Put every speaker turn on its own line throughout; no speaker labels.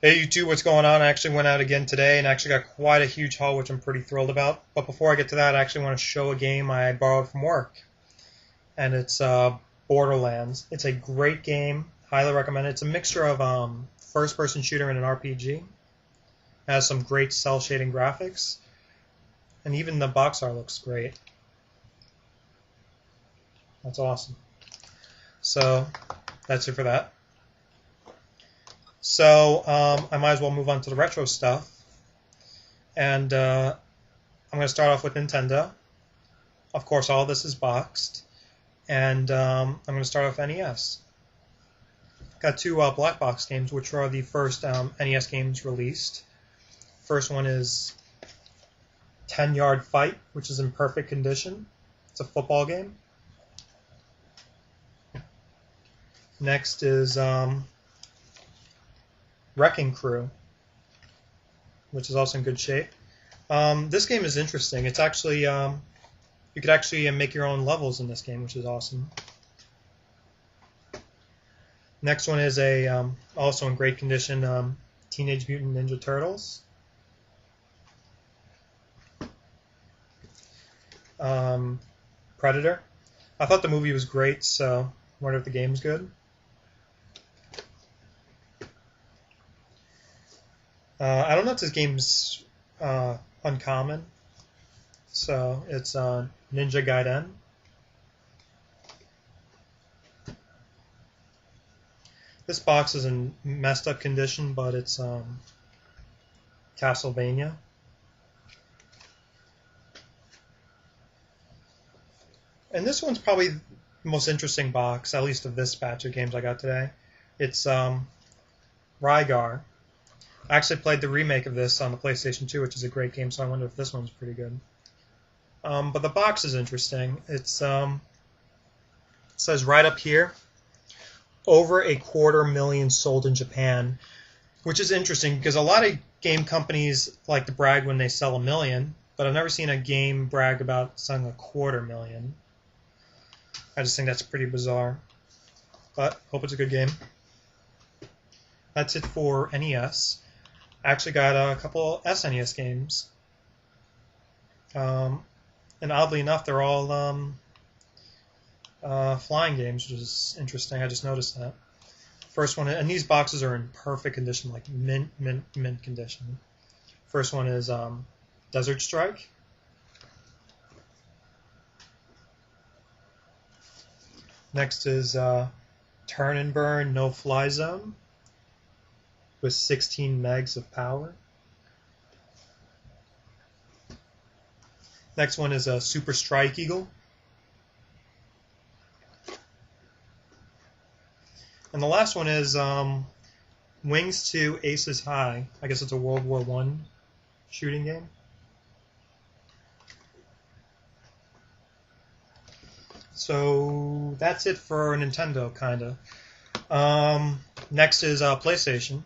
Hey YouTube, what's going on? I actually went out again today and actually got quite a huge haul, which I'm pretty thrilled about. But before I get to that, I actually want to show a game I borrowed from work, and it's Borderlands. It's a great game, highly recommend it. It's a mixture of first-person shooter and an RPG. It has some great cell shading graphics, and even the box art looks great. That's awesome. So that's it for that. So I might as well move on to the retro stuff. And I'm going to start off with Nintendo. Of course, all this is boxed. And I'm going to start off NES. Got two black box games, which are the first NES games released. First one is 10-Yard Fight, which is in perfect condition. It's a football game. Next is Wrecking Crew, which is also in good shape. This game is interesting. It's actually you could actually make your own levels in this game, which is awesome. Next one is a also in great condition, Teenage Mutant Ninja Turtles. Predator. I thought the movie was great, so I wonder if the game's good. I don't know if this game's uncommon, so it's Ninja Gaiden. This box is in messed up condition, but it's Castlevania. And this one's probably the most interesting box, at least of this batch of games I got today. It's Rygar. I actually played the remake of this on the PlayStation 2, which is a great game, so I wonder if this one's pretty good. But the box is interesting. It says right up here, over 250,000 sold in Japan, which is interesting because a lot of game companies like to brag when they sell 1 million, but I've never seen a game brag about selling 250,000. I just think that's pretty bizarre, but hope it's a good game. That's it for NES. I actually got a couple SNES games. And oddly enough, they're all flying games, which is interesting. I just noticed that. First one, and these boxes are in perfect condition, like mint condition. First one is Desert Strike. Next is Turn and Burn No Fly Zone with 16 megs of power. Next one is a Super Strike Eagle. And the last one is Wings to Aces High. I guess it's a World War I shooting game. So that's it for Nintendo, kinda. Next is PlayStation.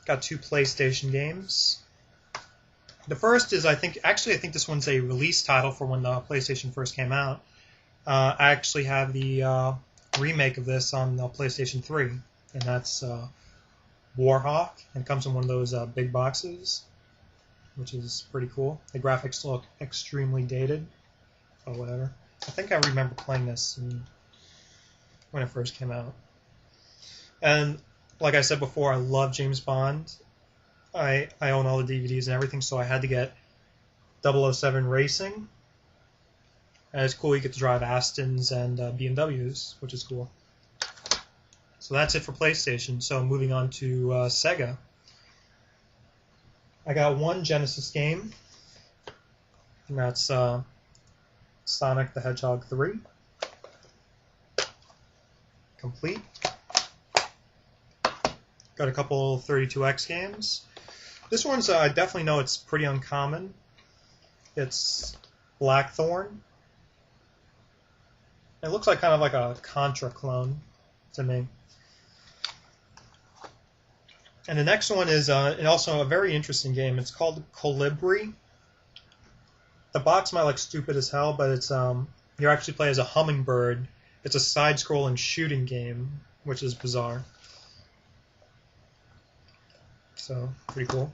Got two PlayStation games. The first is, I think this one's a release title for when the PlayStation first came out. I actually have the remake of this on the PlayStation 3, and that's Warhawk, and it comes in one of those big boxes, which is pretty cool. The graphics look extremely dated, or whatever. I think I remember playing this when it first came out. And like I said before, I love James Bond. I own all the DVDs and everything, so I had to get 007 Racing. And it's cool you get to drive Astons and BMWs, which is cool. So that's it for PlayStation. So moving on to Sega. I got one Genesis game, and that's Sonic the Hedgehog 3. Complete. Got a couple 32X games. This one's, I definitely know it's pretty uncommon. It's Blackthorn. It looks like kind of like a Contra clone to me. And the next one is also a very interesting game. It's called Colibri. The box might look stupid as hell, but it's you actually play as a hummingbird. It's a side-scrolling shooting game, which is bizarre. so pretty cool.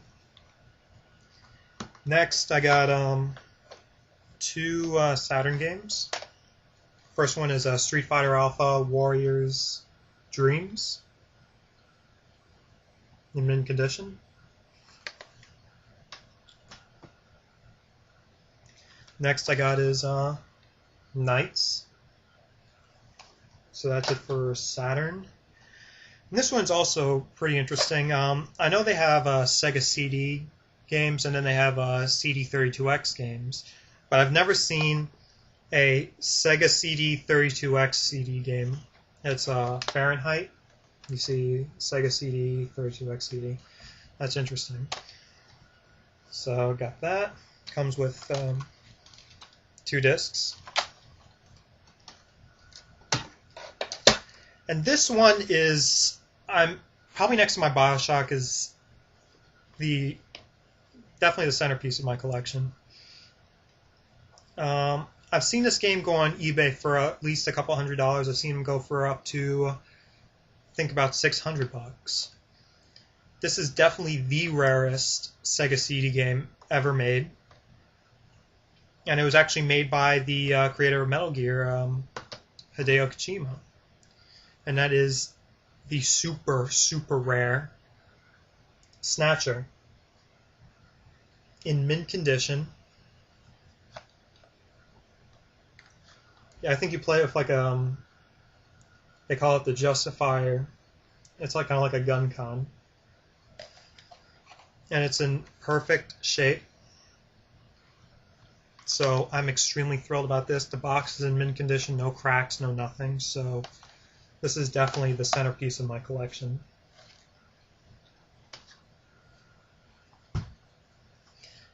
Next, I got two Saturn games. First one is Street Fighter Alpha Warriors Dreams in mint condition. Next I got is Knights. So that's it for Saturn. And this one's also pretty interesting. I know they have Sega CD games and then they have CD32X games, but I've never seen a Sega CD32X CD game. It's Fahrenheit. You see Sega CD32X CD. That's interesting. So got that. Comes with 2 discs. And this one is, I'm probably next to my BioShock, is definitely the centerpiece of my collection. I've seen this game go on eBay for at least a couple $100. I've seen them go for up to, I think, about $600. This is definitely the rarest Sega CD game ever made. And it was actually made by the creator of Metal Gear, Hideo Kojima. And that is the super, super rare Snatcher in mint condition. Yeah, I think you play it with like they call it the Justifier. It's like kind of like a gun con. And it's in perfect shape. So I'm extremely thrilled about this. The box is in mint condition, no cracks, no nothing. So this is definitely the centerpiece of my collection.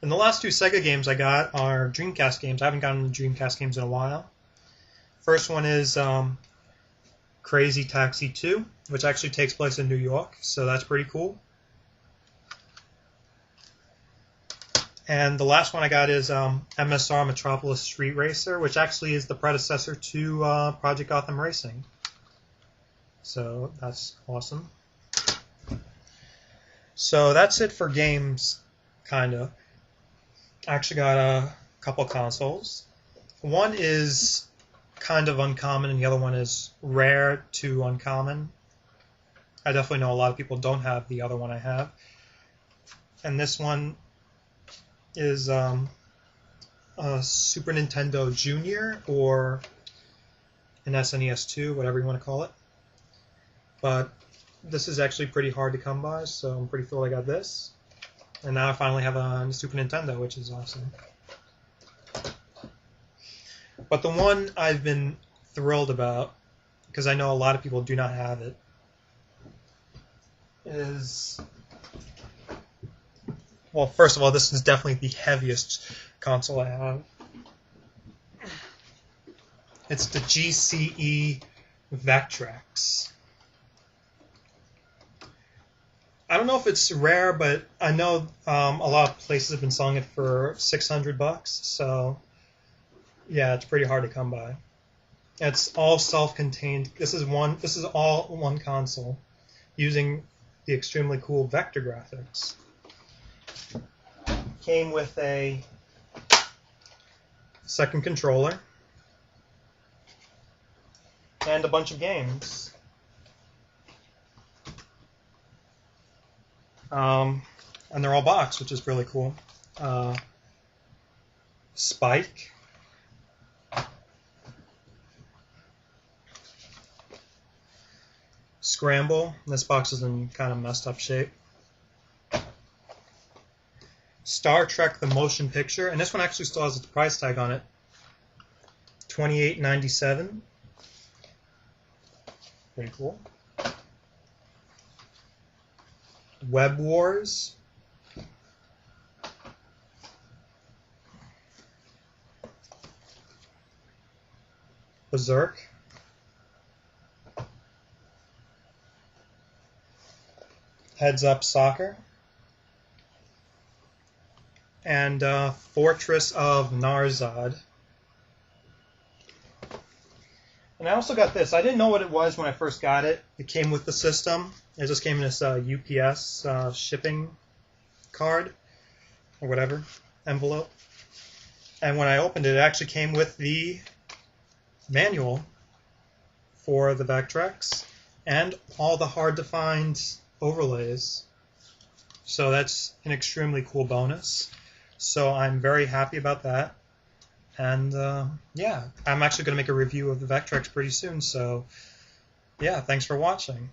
And the last 2 Sega games I got are Dreamcast games. I haven't gotten the Dreamcast games in a while. First one is Crazy Taxi 2, which actually takes place in New York, so that's pretty cool. And the last one I got is MSR Metropolis Street Racer, which actually is the predecessor to Project Gotham Racing. So that's awesome. So that's it for games, kind of. I actually got a couple consoles. One is kind of uncommon, and the other one is rare to uncommon. I definitely know a lot of people don't have the other one I have. And this one is a Super Nintendo Junior or an SNES 2, whatever you want to call it. But this is actually pretty hard to come by, so I'm pretty thrilled I got this. And now I finally have a Super Nintendo, which is awesome. But the one I've been thrilled about, because I know a lot of people do not have it, is... Well, first of all, this is definitely the heaviest console I have. It's the GCE Vectrex. I don't know if it's rare, but I know a lot of places have been selling it for $600, so yeah, it's pretty hard to come by. It's all self-contained. This is all one console using the extremely cool vector graphics. Came with a second controller and a bunch of games. And they're all boxed, which is really cool. Spike. Scramble. This box is in kind of messed up shape. Star Trek: The Motion Picture, and this one actually still has a price tag on it. $28.97. Pretty cool. Web Wars. Berserk. Heads Up Soccer. And Fortress of Narzad. And I also got this. I didn't know what it was when I first got it. It came with the system. It just came in this UPS shipping card or whatever envelope. And when I opened it, it actually came with the manual for the Vectrex and all the hard-to-find overlays. So that's an extremely cool bonus. So I'm very happy about that. And yeah, I'm actually going to make a review of the Vectrex pretty soon. So yeah, thanks for watching.